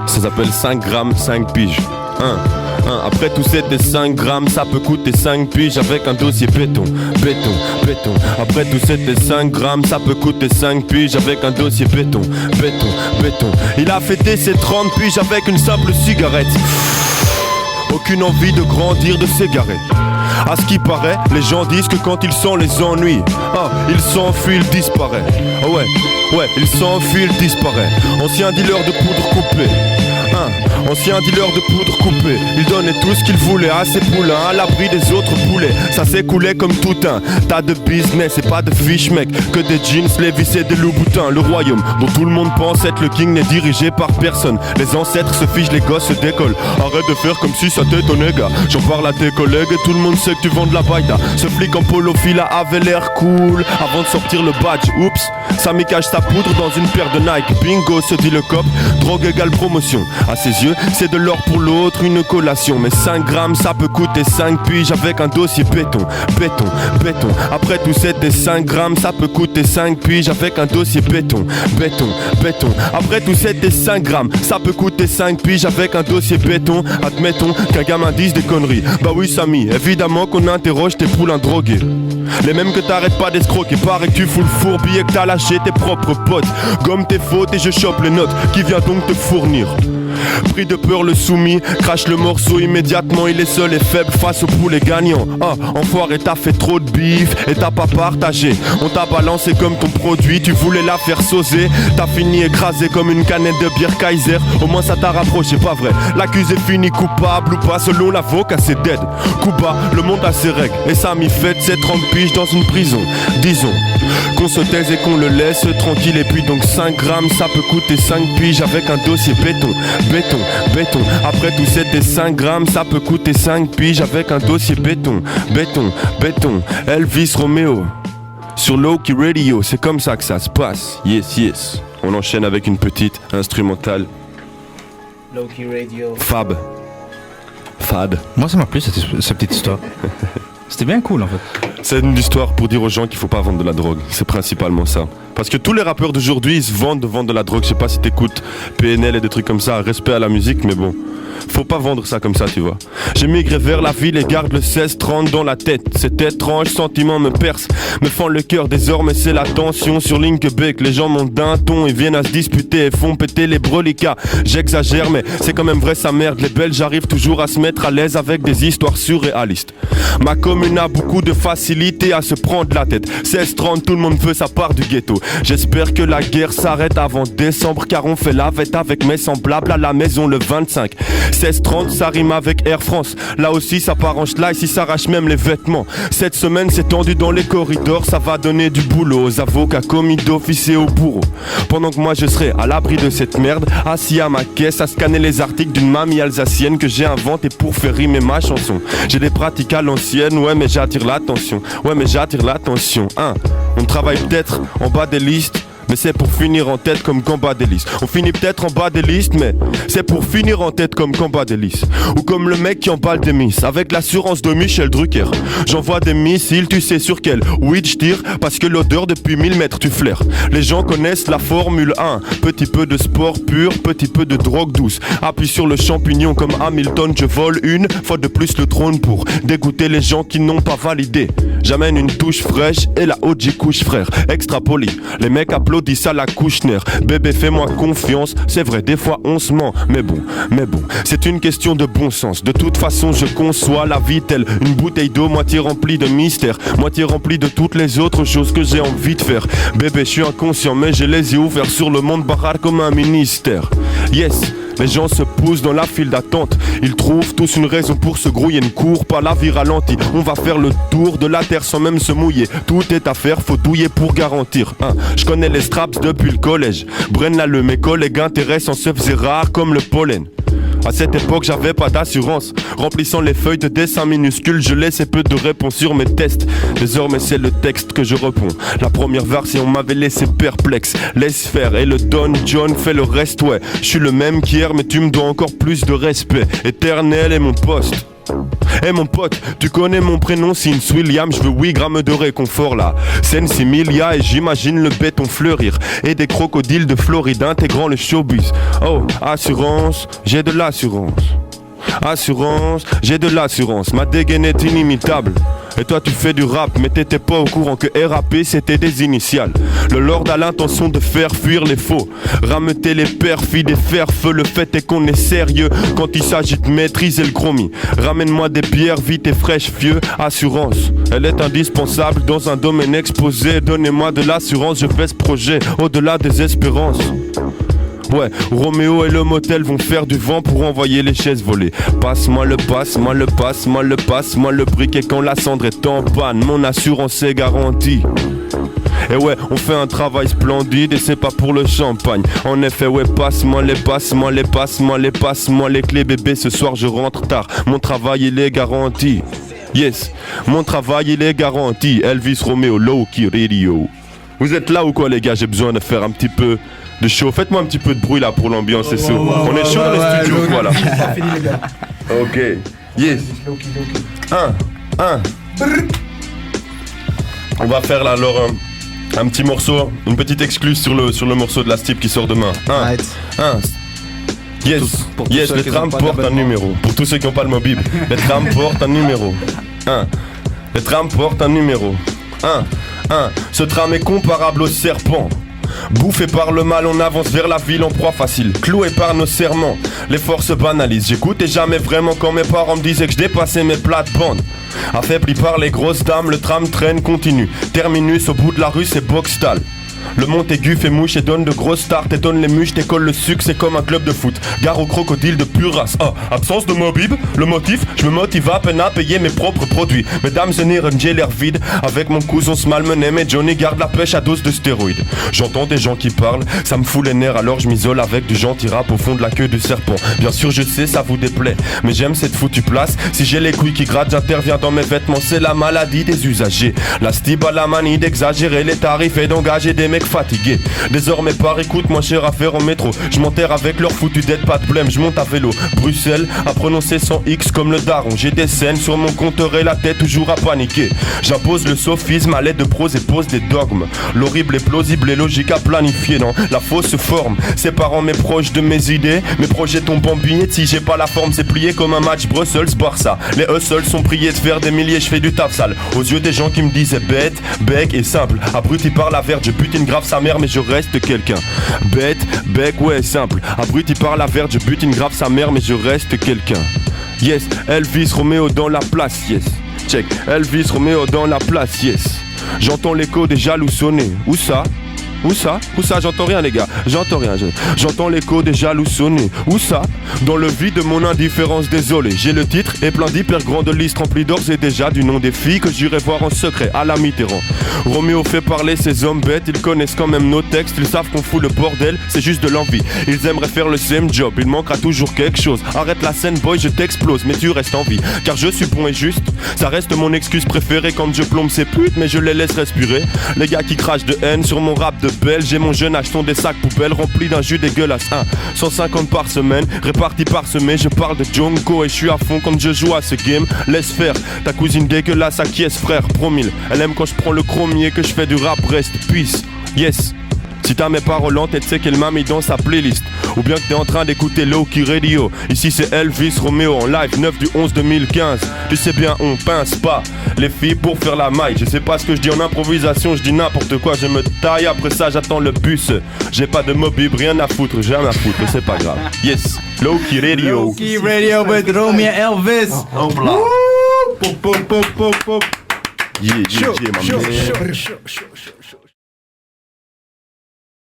Ça s'appelle 5 grammes, 5 piges. Après tout c'était 5 grammes, ça peut coûter 5 piges avec un dossier béton. Après tout c'était 5 grammes, ça peut coûter 5 piges avec un dossier béton. Il a fêté ses 30 piges avec une simple cigarette. Aucune envie de grandir, de s'égarer. À ce qui paraît, les gens disent que quand ils sont les ennuis, il s'enfuit, il disparaît. Ouais, il s'enfuit, il disparaît. Ancien dealer de poudre coupée. Ancien dealer de poudre coupée. Il donnait tout ce qu'il voulait à ses poulains, à l'abri des autres poulets. Ça s'écoulait comme tout un tas de business et pas de fiche mec. Que des jeans, Levi's et des Louboutins. Le royaume dont tout le monde pense être le king n'est dirigé par personne. Les ancêtres se fichent, les gosses se décollent. Arrête de faire comme si ça t'étonnait gars. J'en parle à tes collègues et tout le monde sait que tu vends de la baïda. Ce flic en polo fila avait l'air cool avant de sortir le badge. Oups, Samy cache sa poudre dans une paire de Nike. Bingo, se dit le cop, drogue égale promotion. À ses yeux, c'est de l'or pour l'autre, une collation. Mais 5 grammes, ça peut coûter 5 piges avec un dossier béton. Après tout c'était 5 grammes, ça peut coûter 5 piges avec un dossier béton. Après tout c'était 5 grammes, ça peut coûter 5 piges avec un dossier béton. Admettons qu'un gamin dise des conneries. Bah oui Samy, évidemment qu'on interroge tes poulains drogués. Les mêmes que t'arrêtes pas d'escroquer. Paraît que tu fous le fourbi et que t'as lâché tes propres potes. Gomme tes fautes et je chope les notes. Qui vient donc te fournir? Pris de peur le soumis, crache le morceau immédiatement. Il est seul et faible face au poulet gagnant. Enfoiré, t'as fait trop de bif et t'as pas partagé. On t'a balancé comme ton produit, tu voulais la faire saucer. T'as fini écrasé comme une canette de bière Kaiser. Au moins ça t'a rapproché, pas vrai. L'accusé finit coupable ou pas, selon l'avocat c'est dead. Coup bas, le monde a ses règles. Et ça m'y fait ses 30 piges dans une prison. Disons qu'on se taise et qu'on le laisse tranquille. Et puis donc 5 grammes, ça peut coûter 5 piges avec un dossier béton. Après tout c'était 5 grammes, ça peut coûter 5 piges avec un dossier béton. Elvis Romeo sur Low-Key Radio, c'est comme ça que ça se passe. Yes. On enchaîne avec une petite instrumentale. Low-Key Radio. Fad. Moi ça m'a plu cette petite histoire. C'était bien cool en fait. C'est une histoire pour dire aux gens qu'il faut pas vendre de la drogue. C'est principalement ça. Parce que tous les rappeurs d'aujourd'hui ils se vendent de vendre de la drogue. Je sais pas si t'écoutes PNL et des trucs comme ça. Respect à la musique, mais bon. Faut pas vendre ça comme ça, tu vois. J'ai migré vers la ville et garde le 16-30 dans la tête. C'est étrange, sentiment me perce, me fend le cœur désormais c'est la tension. Sur Linkbeck, les gens montent d'un ton et viennent à se disputer et font péter les brelikas. J'exagère mais c'est quand même vrai sa merde. Les Belges arrivent toujours à se mettre à l'aise avec des histoires surréalistes. Ma commune a beaucoup de facilité à se prendre la tête. 16-30, tout le monde veut sa part du ghetto. J'espère que la guerre s'arrête avant décembre, car on fait la fête avec mes semblables à la maison le 25. 16-30, ça rime avec Air France. Là aussi ça part en schlag, si s'arrache même les vêtements. Cette semaine c'est tendu dans les corridors. Ça va donner du boulot aux avocats, commis d'office et aux bourreaux. Pendant que moi je serai à l'abri de cette merde, assis à ma caisse à scanner les articles d'une mamie alsacienne que j'ai inventé pour faire rimer ma chanson. J'ai des pratiques à l'ancienne, ouais mais j'attire l'attention. On travaille peut-être en bas des listes, mais c'est pour finir en tête comme combat des listes. On finit peut-être en bas des listes, mais c'est pour finir en tête comme combat des listes. Ou comme le mec qui emballe des miss avec l'assurance de Michel Drucker. J'envoie des missiles, tu sais sur quel weed je tire, parce que l'odeur depuis 1000 mètres tu flaires. Les gens connaissent la Formule 1. Petit peu de sport pur, petit peu de drogue douce. Appuie sur le champignon comme Hamilton. Je vole une fois de plus le trône pour dégoûter les gens qui n'ont pas validé. J'amène une touche fraîche et la OG couche frère. Extra poli, les mecs applaudissent à la Kouchner. Bébé fais-moi confiance, c'est vrai des fois on se ment. Mais bon, c'est une question de bon sens. De toute façon je conçois la vie telle une bouteille d'eau moitié remplie de mystère, moitié remplie de toutes les autres choses que j'ai envie de faire. Bébé je suis inconscient mais j'ai les yeux ouverts sur le monde barrage comme un ministère. Yes. Les gens se poussent dans la file d'attente. Ils trouvent tous une raison pour se grouiller. Ne court pas, la vie ralentit. On va faire le tour de la terre sans même se mouiller. Tout est à faire, faut douiller pour garantir. Je connais les straps depuis le collège. Brenn-la-le, mes collègues intéressants se faisaient rares comme le pollen. À cette époque j'avais pas d'assurance. Remplissant les feuilles de dessin minuscules, je laissais peu de réponses sur mes tests. Désormais c'est le texte que je réponds. La première version m'avait laissé perplexe. Laisse faire et le Don John fait le reste. Ouais, je suis le même qu'hier mais tu me dois encore plus de respect. Éternel est mon poste. Eh mon pote, tu connais mon prénom, Sims William, je veux 8 grammes de réconfort là. Scène similia et j'imagine le béton fleurir. Et des crocodiles de Floride intégrant le showbiz. Oh, assurance, j'ai de l'assurance. Assurance, j'ai de l'assurance, ma dégaine est inimitable. Et toi tu fais du rap, mais t'étais pas au courant que RAP c'était des initiales. Le Lord a l'intention de faire fuir les faux, rameuter les perfides et faire feu. Le fait est qu'on est sérieux quand il s'agit de maîtriser le chromie. Ramène-moi des bières vite et fraîches, vieux. Assurance, elle est indispensable dans un domaine exposé. Donnez-moi de l'assurance, je fais ce projet au-delà des espérances. Ouais, Roméo et le motel vont faire du vent pour envoyer les chaises volées. Passe-moi le passe-moi le passe-moi le passe-moi le briquet quand la cendre est en panne. Mon assurance est garantie. Et ouais, on fait un travail splendide et c'est pas pour le champagne. En effet, ouais, passe-moi les passe-moi les passe-moi les passe-moi les clés bébé. Ce soir je rentre tard, mon travail il est garanti. Yes, mon travail il est garanti. Elvis Romeo, Low-Key Radio. Vous êtes là ou quoi les gars? J'ai besoin de faire un petit peu de show. Faites-moi un petit peu de bruit là pour l'ambiance, c'est ça. On est chaud dans les studios quoi là. Ok, yes. On va faire là alors un petit morceau, une petite excluse sur le morceau de la Stip qui sort demain. Yes, yes, les trams portent un numéro. Pour tous ceux qui n'ont pas le mobile, les trams portent un numéro. Les trams portent un numéro. Ce tram est comparable au serpent. Bouffé par le mal, on avance vers la ville en proie facile. Cloué par nos serments, les forces banalisent. J'écoutais jamais vraiment quand mes parents me disaient que je dépassais mes plates-bandes. Affaibli par les grosses dames, le tram traîne continue. Terminus au bout de la rue, c'est Boxtal. Le Montaigu fait mouche et donne de grosses stars. T'étonnes les muches, t'écolles le succès comme un club de foot. Gare au crocodile de pure race. Absence de mobib, le motif, je me motive à peine à payer mes propres produits. Mesdames et messieurs, j'ai l'air vide. Avec mon cousin se malmenait, mais Johnny garde la pêche à dose de stéroïdes. J'entends des gens qui parlent, ça me fout les nerfs. Alors je m'isole avec du gentil rap au fond de la queue du serpent. Bien sûr je sais ça vous déplaît, mais j'aime cette foutue place. Si j'ai les couilles qui grattent, j'interviens dans mes vêtements. C'est la maladie des usagers. La Stib a la manie d'exagérer les tarifs et d'engager des mecs fatigué. Désormais par écoute, moins cher à faire en métro. Je m'enterre avec leur foutu dette, pas de blême, je monte à vélo. Bruxelles a prononcé son X comme le daron. J'ai des scènes sur mon compteur et la tête toujours à paniquer. J'impose le sophisme à l'aide de prose et pose des dogmes. L'horrible est plausible et logique à planifier dans la fausse forme. Séparant mes proches de mes idées, mes projets tombent en billets. Si j'ai pas la forme, c'est plié comme un match Brussels-Barça. Les hustles sont priés de faire des milliers, je fais du taf sale. Aux yeux des gens qui me disaient bête, bec et simple. Abruti par la verte, je butine grave sa mère mais je reste quelqu'un. Bête, bec, ouais simple. Abruti par la verte, je butine grave sa mère mais je reste quelqu'un. Yes, Elvis Romeo dans la place, yes. Check, Elvis Romeo dans la place, yes. J'entends l'écho des jaloux sonner. Où ça? Où ça? Où ça? J'entends rien les gars, j'entends rien. J'entends l'écho des jaloux sonner. Où ça? Dans le vide de mon indifférence, désolé. J'ai le titre et plein d'hyper grandes listes remplies d'ores et déjà du nom des filles que j'irai voir en secret à la Mitterrand. Roméo fait parler ces hommes bêtes, ils connaissent quand même nos textes. Ils savent qu'on fout le bordel, c'est juste de l'envie. Ils aimeraient faire le same job, il manquera toujours quelque chose. Arrête la scène boy, je t'explose, mais tu restes en vie. Car je suis bon et juste, ça reste mon excuse préférée quand je plombe ces putes, mais je les laisse respirer. Les gars qui crachent de haine sur mon rap de belge et mon jeune âge sont des sacs poubelles remplis d'un jus dégueulasse. 150 par semaine, répartis parsemés. Je parle de Jonko et je suis à fond quand je joue à ce game. Laisse faire, ta cousine dégueulasse acquiesce frère, promille. Elle aime quand je prends le chromier, que je fais du rap, reste puisse. Yes. Si t'as mes paroles en tête, c'est qu'elle m'a mis dans sa playlist. Ou bien que t'es en train d'écouter Low-Key Radio. Ici c'est Elvis Romeo en live 9 du 11 2015. Tu sais bien on pince pas les filles pour faire la maille. Je sais pas ce que je dis en improvisation, je dis n'importe quoi, je me taille. Après ça j'attends le bus. J'ai pas de mobile, rien à foutre, j'ai rien à foutre, c'est pas grave. Yes, Low-Key Radio. Low-Key Radio with Romeo Elvis. Hop là. Pop, pop, pop, pop, pop. Yeah, my man.